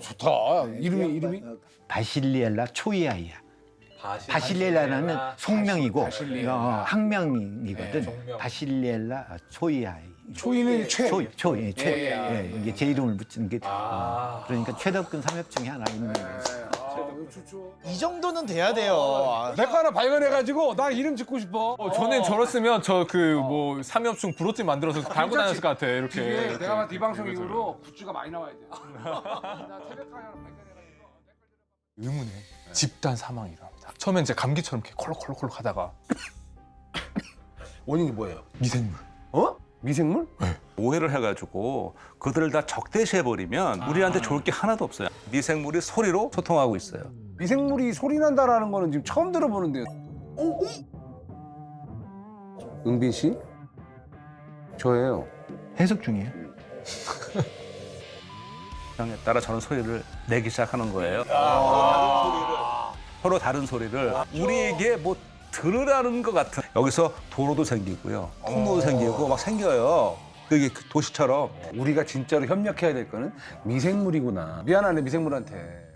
좋다. 이름이? 바실리엘라 초이아이야. 바실리엘라는 속명이고 학명이거든. 종명. 바실리엘라 초이아이. 초이는 최. 이게 제 이름을 붙인 게 그러니까 최덕근 삼엽충이 하나 있는 거예요. 이 정도는 돼야 돼요. 내 거 하나 발견해가지고 나 이름 짓고 싶어. 저는 저랬으면 저 그 뭐 삼엽충 브로치 만들어서 달고 다녔을 것 같아. 이렇게. 이게 내가 봤을 때 이 방송 이후로 굿즈가 많이 나와야 돼. 나 태백하게 하나 발견해가지고. 의문의 집단 사망이 일어납니다. 처음엔 이제 감기처럼 이렇게 콜록콜록콜록 하다가 원인이 뭐예요? 미생물. 어? 미생물? 오해를 해가지고 그들을 다 적대시해버리면 우리한테 좋을 게 하나도 없어요. 미생물이 소리로 소통하고 있어요. 미생물이 소리 난다라는 거는 지금 처음 들어보는데요. 은빈 씨? 저예요. 해석 중이에요. 향에 따라 저런 소리를 내기 시작하는 거예요. 서로 다른 소리를 우리에게 뭐 들으라는 것 같은. 여기서 도로도 생기고요, 통로도 생기고 막 생겨요. 그게 도시처럼. 우리가 진짜로 협력해야 될 거는 미생물이구나. 미안하네 미생물한테.